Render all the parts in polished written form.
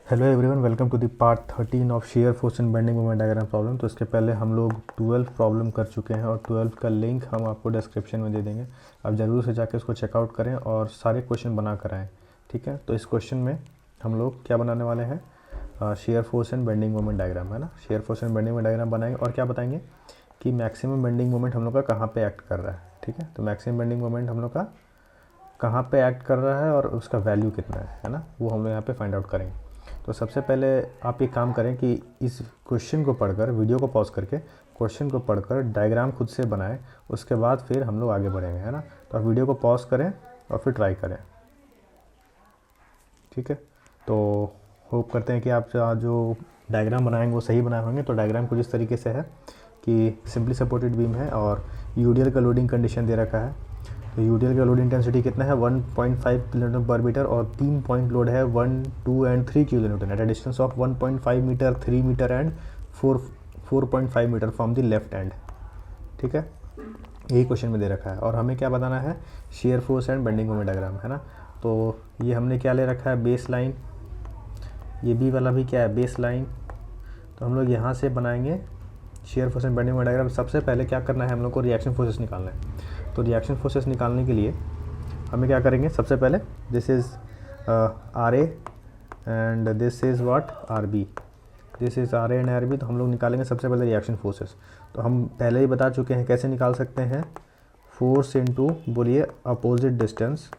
Hello everyone, welcome to the part 13 of shear force and bending moment diagram problem. तो इसके पहले हम लोग 12 प्रॉब्लम कर चुके हैं और 12 का लिंक हम आपको डिस्क्रिप्शन में दे देंगे। आप ज़रूर से जाकर उसको चेकआउट करें और सारे क्वेश्चन बना कर आएँ, ठीक है। तो इस क्वेश्चन में हम लोग क्या बनाने वाले हैं, share force and bending moment diagram, है ना। Share force and bending moment diagram बनाएंगे और क्या बताएंगे कि मैक्सिमम बेंडिंग मोमेंट हम लोग का कहाँ पर एक्ट कर रहा है, ठीक है। तो मैक्सिमम बेंडिंग मोमेंट हम लोग का कहाँ पे एक्ट कर रहा है और उसका वैल्यू कितना है ना, वो हम लोग यहाँ पे फाइंड आउट करेंगे। तो सबसे पहले आप एक काम करें कि इस क्वेश्चन को पढ़कर, वीडियो को पॉज करके क्वेश्चन को पढ़कर डायग्राम खुद से बनाएं, उसके बाद फिर हम लोग आगे बढ़ेंगे, है ना। तो आप वीडियो को पॉज करें और फिर ट्राई करें, ठीक है। तो होप करते हैं कि आप जो डायग्राम बनाएंगे वो सही बनाए होंगे। तो डायग्राम कुछ इस तरीके से है कि सिंपली सपोर्टेड बीम है और यूडीएल का लोडिंग कंडीशन दे रखा है। तो यूडीएल का लोड इंटेंसिटी कितना है 1.5 किलोन्यूटन पर मीटर और 3 पॉइंट लोड है 1, 2 and 3 kilonewton at a distance of 1.5 metre, 3 metre and 4.5 metre from the left end, ठीक है। यही क्वेश्चन में दे रखा है और हमें क्या बताना है, share force and bending moment diagram, है ना। तो ये हमने क्या ले रखा है, बेस लाइन। ये बी वाला भी क्या है, बेस लाइन। तो हम लोग यहाँ से बनाएंगे share force and bending moment diagram. सबसे पहले क्या करना है, हम लोग को रिएक्शन फोर्सेस निकालना है। तो रिएक्शन फोर्सेस निकालने के लिए हमें क्या करेंगे, सबसे पहले this is R A and this is what, R B. This is R A and R B. तो हम लोग निकालेंगे सबसे पहले रिएक्शन फोर्सेस। तो हम पहले ही बता चुके हैं कैसे निकाल सकते हैं, फोर्स इनटू, बोलिए, opposite distance.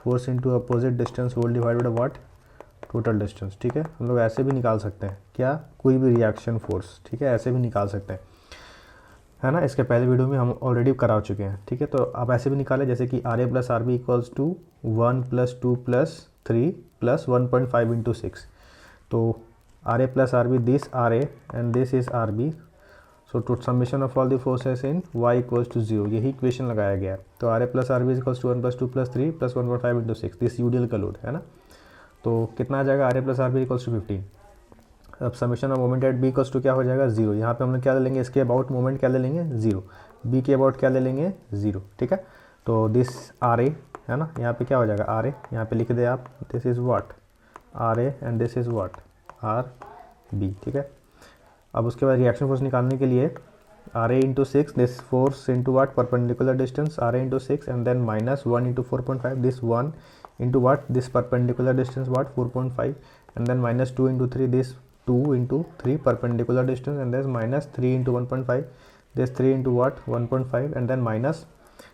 Force into opposite distance whole divided by what, total distance, ठीक है। हम लोग ऐसे भी निकाल सकते हैं क्या, कोई भी रिएक्शन फोर्स, ठीक है, ऐसे भी निकाल सकते हैं, है ना। इसके पहले वीडियो में हम ऑलरेडी करा चुके हैं, ठीक है। तो आप ऐसे भी निकालें जैसे कि R A plus R B equals to 1 + 2 + 3 + 1.5 × 6। तो R A plus R B, this R A and this is R B. So to summation of all the forces in y equals to 0, यही equation लगाया गया है। तो R A plus R B equals to 1 + 2 + 3 + 1.5 × 6, this UDL का load, है ना। तो कितना आ जाएगा, R A plus R B equals to 15। अब summation of moment at B equals to क्या हो जाएगा, 0। यहाँ पे हम लोग क्या ले लेंगे, इसके अबाउट मोमेंट क्या ले लेंगे, 0। बी के अबाउट क्या ले लेंगे, 0, ठीक है। तो दिस आर ए, है ना, यहाँ पे क्या हो जाएगा, आर ए, यहाँ पे लिख दे आप, this is what, R A and this is what, R B, ठीक है। अब उसके बाद रिएक्शन फोर्स निकालने के लिए R A into 6, this force into what, perpendicular distance, R A into 6 and then -1 × 4.5, this 1 into what, this perpendicular distance what 4.5 and then -2 × 3, this 2 × 3 perpendicular distance and there's -3 × 1.5, there's 3 into what, 1.5 and then minus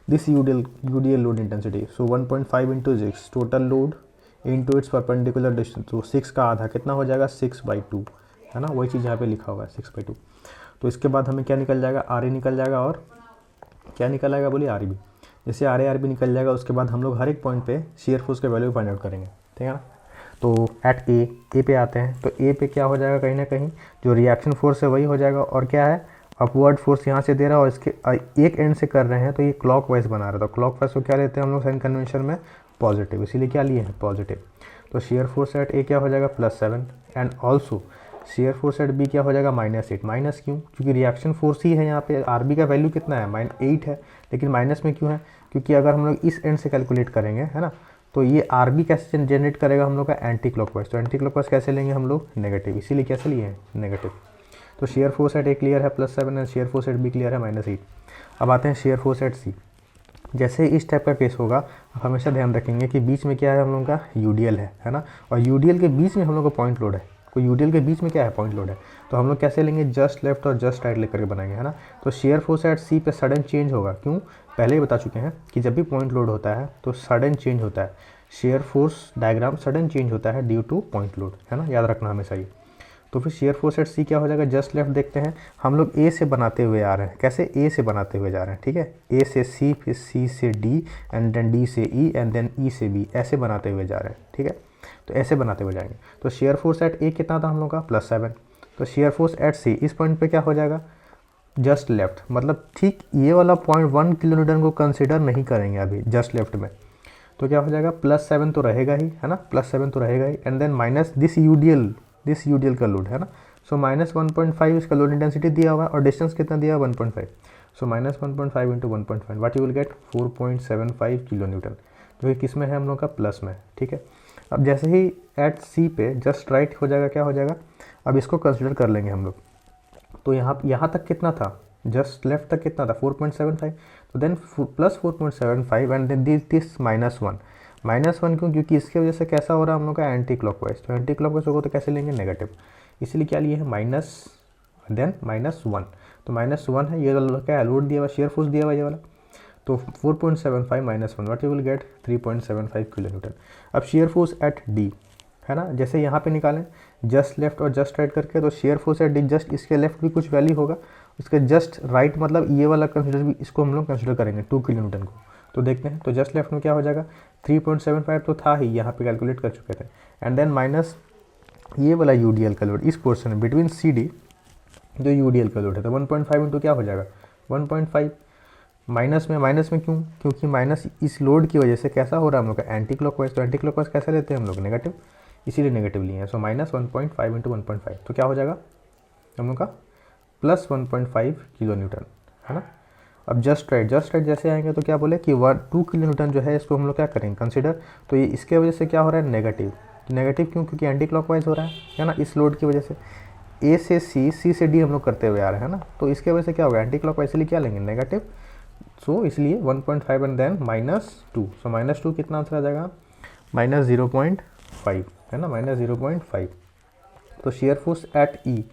this UDL load intensity. So 1.5 into 6 total load into its perpendicular distance. तो 6 का आधा कितना हो जाएगा, 6/2, है ना। वही चीज़ यहाँ पे लिखा हुआ है 6/2। तो इसके बाद हमें क्या निकल जाएगा, आर ए निकल जाएगा और क्या निकल आएगा, बोलिए, आर बी। जैसे आर ए आर बी निकल जाएगा उसके बाद हम लोग हर एक पॉइंट पे शेयर फोर्स के वैल्यू फाइंड आउट करेंगे, ठीक है ना। तो एट ए पे आते हैं। तो ए पे क्या हो जाएगा, कहीं ना कहीं जो रिएक्शन फोर्स है वही हो जाएगा और क्या है, अपवर्ड फोर्स यहाँ से दे रहा है और इसके एक एंड से कर रहे हैं तो ये क्लॉकवाइज बना रहा था। तो क्लॉकवाइज को क्या लेते हैं हम लोग साइन कन्वेंशन में, पॉजिटिव, इसीलिए क्या लिए हैं, पॉजिटिव। तो शेयर फोर्स एट ए क्या हो जाएगा, +7 and also shear force at B क्या हो जाएगा, -8। माइनस क्यों, क्योंकि रिएक्शन फोर्स ही है यहाँ पे। आर बी का वैल्यू कितना है, -8 है, लेकिन माइनस में क्यों है, क्योंकि अगर हम लोग इस एंड से कैलकुलेट करेंगे, है ना, तो ये आर बी कैसे जनरेट करेगा हम लोग का, एंटी क्लॉकवाइज। तो एंटी क्लॉकवाइज कैसे लेंगे हम लोग, नेगेटिव, इसीलिए कैसे लिए हैं, नेगेटिव। तो shear force at A clear है +7 and shear force at B clear है -8। अब आते हैं शेयर फोर्स एट सी। जैसे इस टाइप का केस होगा, आप हमेशा ध्यान रखेंगे कि बीच में क्या है हम लोग का, यूडीएल है ना, और यूडीएल के बीच में हम लोग का पॉइंट लोड है। कोई यूडीएल के बीच में क्या है, पॉइंट लोड है। तो हम लोग कैसे लेंगे, जस्ट लेफ्ट और जस्ट राइट लेकर के बनाएंगे, है ना। तो शेयर फोर्स एट सी पे सडन चेंज होगा, क्यों, पहले ही बता चुके हैं कि जब भी पॉइंट लोड होता है तो सडन चेंज होता है। Shear force diagram sudden change होता है ड्यू टू पॉइंट लोड, है ना, याद रखना हमेशा ये। तो फिर शेयर फोर्स एट सी क्या हो जाएगा, जस्ट लेफ्ट देखते हैं। हम लोग ए से बनाते हुए आ रहे हैं, कैसे, ए से बनाते हुए जा रहे हैं, ठीक है। ए से सी, फिर सी से डी एंड देन डी से ई एंड देन ई से बी, ऐसे बनाते हुए जा रहे हैं, ठीक है। तो ऐसे बनाते हुए जाएंगे। तो शेयर फोर्स एट ए कितना था हम लोग का, +7। तो शेयर फोर्स एट सी इस पॉइंट पे क्या हो जाएगा, जस्ट लेफ्ट, मतलब ठीक ये वाला पॉइंट 1 किलोमीटर को कंसिडर नहीं करेंगे अभी जस्ट लेफ्ट में। तो क्या हो जाएगा, +7 तो रहेगा ही, है ना, +7 तो रहेगा ही and then minus this UDL का लोड, है ना। सो -1.5 इसका लोड इंटेंसिटी दिया हुआ है और डिस्टेंस कितना दिया है, 1.5। सो -1.5 × 1.5 what you will gate, 4.75 kilo Newton. जो कि किस में है हम लोग का प्लस में, ठीक है। अब जैसे ही एट सी पे जस्ट राइट हो जाएगा, क्या हो जाएगा, अब इसको कंसिडर कर लेंगे हम लोग। तो यहाँ तक कितना था, जस्ट लेफ्ट तक कितना था 4.75, तो then plus 4.75 and then this -1 क्यों, क्योंकि इसके वजह से कैसा हो रहा है हम लोग का एंटी क्लॉकवाइज। तो एंटी क्लॉकवाइज होगा तो कैसे लेंगे, नेगेटिव, इसीलिए क्या लिए है माइनस, देन -1। तो -1 है, ये क्या है, लोड दिया हुआ, शेयर फोर्स दिया हुआ ये वाला। तो 4.75 -1 what you will gate 3.75 kilo Newton. अब शेयर फोर्स एट डी है ना, जैसे यहाँ पे निकालें जस्ट लेफ्ट और जस्ट राइट करके, तो shear force eight D just इसके लेफ्ट भी कुछ वैल्यू होगा, इसके जस्ट राइट मतलब ये वाला कंसिडर भी, इसको हम लोग कंसिडर करेंगे 2 किलो न्यूटन को। तो देखते हैं, तो जस्ट लेफ्ट में क्या हो जाएगा 3.75 तो था ही, यहाँ पे कैलकुलेट कर चुके थे, एंड देन माइनस ये वाला यूडीएल का लोड इस पोर्शन में बिटवीन सी डी, जो यूडीएल का लोड है, तो 1.5 इंटू क्या हो जाएगा 1.5, माइनस में क्यों, क्योंकि माइनस इस लोड की वजह से कैसा हो रहा है हम लोग का एंटी क्लॉकवाइज। तो एंटी क्लॉकवाइज कैसे लेते हैं हम लोग, नेगेटिव, इसीलिए नेगेटिव लिए हैं। सो -1.5 इंटू 1.5 तो क्या हो जाएगा हम लोग का प्लस 1.5 किलो न्यूटन, है ना। अब जस्ट राइट जैसे आएंगे तो क्या बोले कि 2 किलो न्यूटन जो है इसको हम लोग क्या करेंगे कंसिडर। तो ये इसके वजह से क्या हो रहा है, नेगेटिव क्यों, क्योंकि एंटी क्लॉकवाइज हो रहा है ना, इस लोड की वजह से। ए से सी से डी हम लोग करते हुए आ रहे हैं ना, तो इसके वजह से क्या होगा एंटी क्लॉकवाइज, इसलिए क्या लेंगे नेगेटिव। सो इसलिए 1.5 एंड देन -2, सो -2 कितना आंसर आ जाएगा -0.5, है ना, -0.5। तो शेयर फोर्स एट ई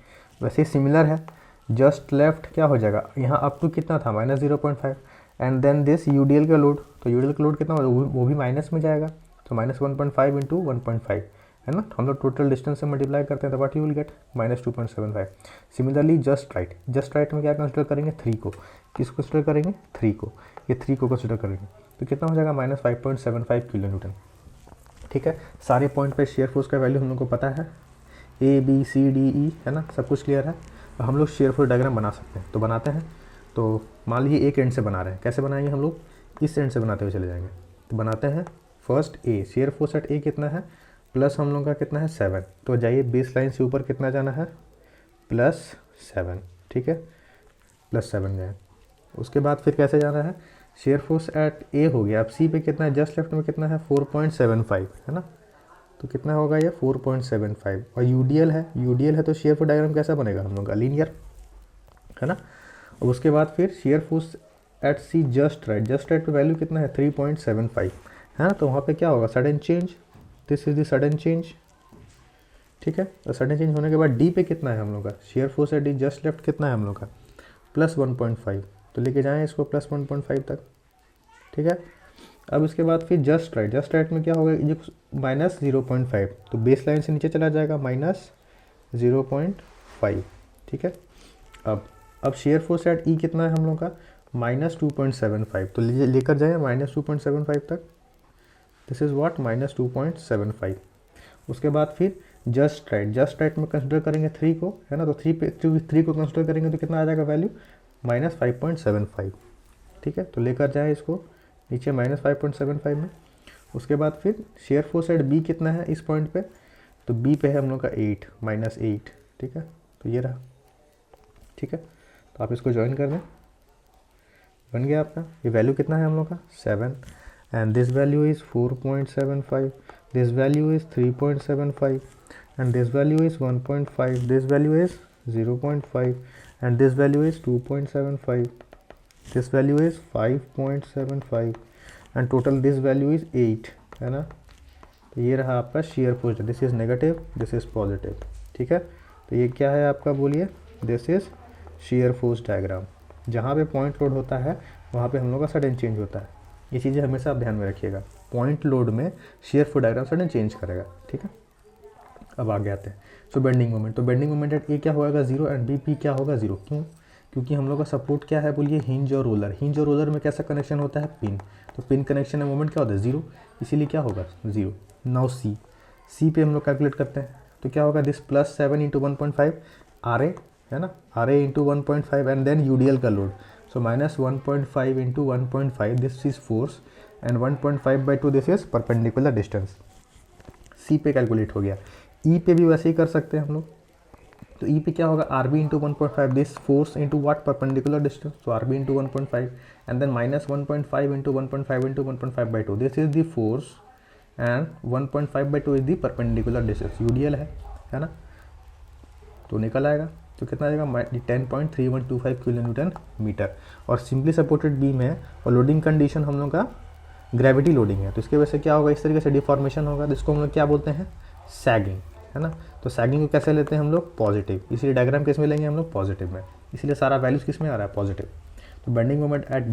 वैसे सिमिलर है, जस्ट लेफ्ट क्या हो जाएगा, यहाँ अप टू कितना था -0.5 एंड देन दिस यूडीएल का लोड, तो यूडीएल का लोड कितना होगा, वो भी माइनस में जाएगा, तो -1.5 इंटू 1.5, है ना। हम लोग टोटल डिस्टेंस से मल्टीप्लाई करते हैं तो what you will gate -2.75। Similarly just right में क्या कंसिडर करेंगे 3 को, किसको कंसिडर करेंगे 3 को, ये 3 को कंसिडर करेंगे, तो कितना हो जाएगा -5.75 किलो न्यूटन, ठीक है। सारे पॉइंट पे शेयर फोर्स का वैल्यू हम लोग को पता है, A B C D E, है ना, सब कुछ क्लियर है। तो हम लोग शेयर फोर्स डायग्राम बना सकते हैं, तो बनाते हैं। तो मान लीजिए एक एंड से बना रहे हैं, कैसे बनाएंगे हम लोग, इस एंड से बनाते हुए चले जाएंगे। तो बनाते हैं first A, shear force at A कितना है, प्लस हम लोग का कितना है 7, तो जाइए बेस लाइन से ऊपर कितना जाना है +7, ठीक है, +7 गए। उसके बाद फिर कैसे जाना है, शेयर फोर्स एट ए हो गया, अब सी पे कितना है, जस्ट लेफ्ट में कितना है 4.75, है ना, तो कितना होगा ये 4.75, और यूडीएल है तो शेयर फोर्स डायग्राम कैसा बनेगा हम लोग का लीनियर, है ना। और उसके बाद फिर shear force at C just right पे वैल्यू कितना है 3.75, है ना, तो वहाँ पे क्या होगा sudden change, this is the sudden change, ठीक है। और सडन चेंज होने के बाद डी पे कितना है हम लोग का, share force eight D just left कितना है हम लोग का +1.5, तो लेके जाएँ इसको +1.5 तक, ठीक है। अब इसके बाद फिर जस्ट राइट में क्या होगा, ये -0.5, तो बेस लाइन से नीचे चला जाएगा -0.5, ठीक है। अब शेयर फोर्स एट ई कितना है हम लोग का -2.75, तो लेकर जाए -2.75 तक, दिस इज़ व्हाट -2.75। उसके बाद फिर जस्ट राइट में कंसिडर करेंगे 3 को, है ना, तो 3 को कंसिडर करेंगे तो कितना आ जाएगा वैल्यू -5.75, ठीक है। तो लेकर जाए इसको नीचे -5.75 में। उसके बाद फिर शेयर फोर्स एट बी कितना है इस पॉइंट पे, तो बी पे है हम लोग का 8, -8, ठीक है, तो ये रहा, ठीक है। तो आप इसको ज्वाइन कर दें, बन गया आपका, ये वैल्यू कितना है हम लोग का 7, and this value is 4.75, this value is 3.75, and this value is 1.5, this value is 0.5, and this value is 2.75, this value is 5.75, and total this value is 8, है ना। तो ये रहा आपका shear force, this is negative, this is positive, ठीक है। तो ये क्या है आपका, बोलिए, this is shear force diagram. जहाँ पे पॉइंट लोड होता है वहाँ पे हम लोग का सडन चेंज होता है, ये चीज़ें हमेशा आप ध्यान में रखिएगा, पॉइंट लोड में shear force diagram sudden change करेगा, ठीक है। अब आगे आते हैं, सो बेंडिंग मोमेंट, तो बेंडिंग मोमेंट एट ए क्या होगा 0 एंड बी पी क्या होगा 0, क्यों, क्योंकि हम लोग का सपोर्ट क्या है, बोलिए हिंज और रोलर में कैसा कनेक्शन होता है पिन, तो पिन कनेक्शन में मोमेंट क्या होता है 0, इसीलिए क्या होगा 0। नाउ सी पे हम लोग कैलकुलेट करते हैं, तो क्या होगा दिस +7 इंटू 1.5 आर ए, है ना, R A into 1.5 and then UDL का load, so -1.5 into 1.5 this is force and 1.5/2 this is perpendicular distance. C पे कैलकुलेट हो गया, ई पे भी वैसे ही कर सकते हैं हम लोग, तो ई पे क्या होगा, R B into 1.5, this force into what, perpendicular distance, तो R B into 1.5 and then minus 1.5 into 1.5 into 1.5/2, this is the force and 1.5/2 is the perpendicular distance, UDL है ना। तो निकल आएगा, तो कितना आएगा 10.3125 किलो न्यूटन मीटर। और सिंपली सपोर्टेड बीम है और लोडिंग कंडीशन हम लोग का ग्रेविटी लोडिंग है, तो इसके वजह से क्या होगा, इस तरीके से डिफॉर्मेशन होगा, जिसको हम लोग क्या बोलते हैं, सैगिंग, है ना। तो सैगिंग को कैसे लेते हैं हम लोग, पॉजिटिव, इसलिए डायग्राम किस में लेंगे हम लोग, पॉजिटिव में, इसलिए सारा वैल्यूज किस में आ रहा है, पॉजिटिव। तो बेंडिंग मोमेंट एट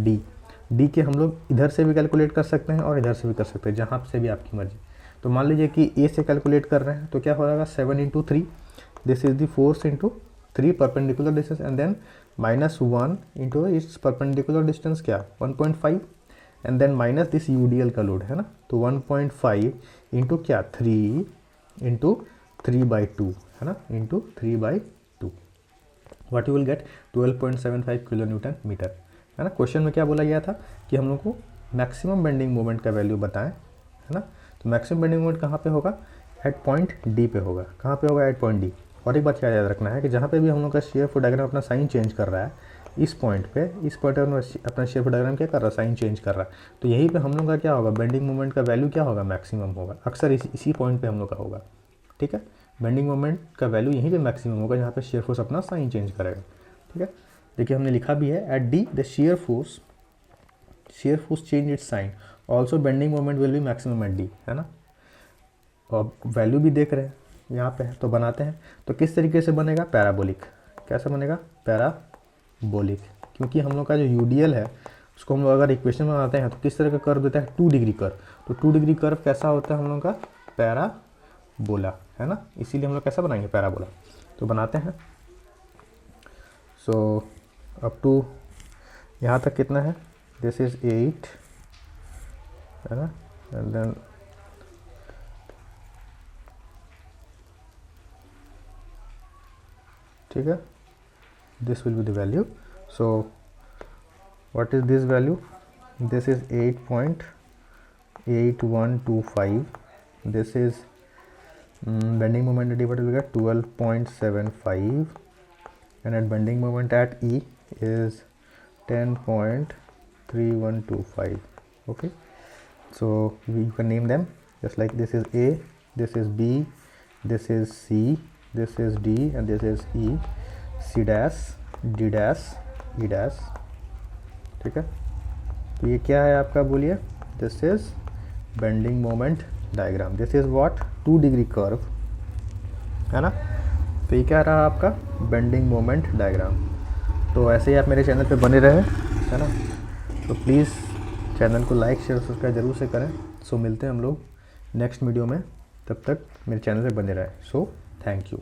डी के हम लोग इधर से भी कैलकुलेट कर सकते हैं और इधर से भी कर सकते हैं, जहाँ से भी आपकी मर्जी। तो मान लीजिए कि ए से कैलकुलेट कर रहे हैं, तो क्या हो जाएगा 7 × 3, this is the force into 3 perpendicular distance and then -1 into its perpendicular distance क्या 1.5 and then minus this UDL का लोड, है ना। तो 1.5 इंटू क्या 3 इंटू 3/2, है ना, into 3/2, what you will get 12.75 kilo newton metre, है ना। क्वेश्चन में क्या बोला गया था कि हम लोग को मैक्सिमम बेंडिंग मोमेंट का वैल्यू बताएं, है ना। तो मैक्सिमम बेंडिंग मोमेंट कहाँ पे होगा, एट पॉइंट डी पे होगा, कहाँ पे होगा, एट पॉइंट डी। और एक बात क्या याद रखना है कि जहाँ पे भी हम लोग का शेयर फोर डायग्राम अपना साइन चेंज कर रहा है, इस पॉइंट पे अपना शेयर फोर डायग्राम क्या कर रहा है, साइन चेंज कर रहा है, तो यहीं पे हम लोग का क्या होगा, बेंडिंग मोमेंट का वैल्यू क्या होगा, मैक्सिमम होगा, अक्सर इसी पॉइंट पे हम लोग का होगा, ठीक है। बेंडिंग मोमेंट का वैल्यू यहीं पे मैक्सिमम होगा, जहाँ पे शेयर फोर्स अपना साइन चेंज करेगा, ठीक है। देखिए हमने लिखा भी है, at D the shear force change its sign, also bending moment will be maximum at D, है ना। और वैल्यू भी देख रहे हैं यहाँ पे है, तो बनाते हैं। तो किस तरीके से बनेगा, पैराबोलिक, कैसे बनेगा, पैराबोलिक, क्योंकि हम लोग का जो यूडीएल है उसको हम लोग अगर इक्वेशन बनाते हैं तो किस तरह का कर्व देता है, 2 डिग्री कर्व। तो 2 डिग्री कर्व कैसा होता है हम लोग का, पैराबोला, है ना, इसीलिए हम लोग कैसा बनाएंगे, पैराबोला। तो बनाते हैं। सो अप टू यहाँ तक कितना है, दिस इज 8, है ना, एंड देन ठीक है, this will be the value. So what is this value, this is 8.8125, this is bending moment at D what will get 12.75 and at bending moment at E is 10.3125. okay, so you can name them just like this is A, this is B, this is C, this is D and this is E, C dash, D dash, E dash, ठीक है। तो ये क्या है आपका, बोलिए, this is bending moment diagram, this is what 2 degree curve, है ना। तो ये क्या रहा आपका बेंडिंग मोमेंट डायग्राम। तो ऐसे ही आप मेरे चैनल पे बने रहे, है ना। तो प्लीज़ चैनल को लाइक शेयर सब्सक्राइब जरूर से करें। सो मिलते हैं हम लोग नेक्स्ट वीडियो में, तब तक मेरे चैनल पे बने रहें। So thank you.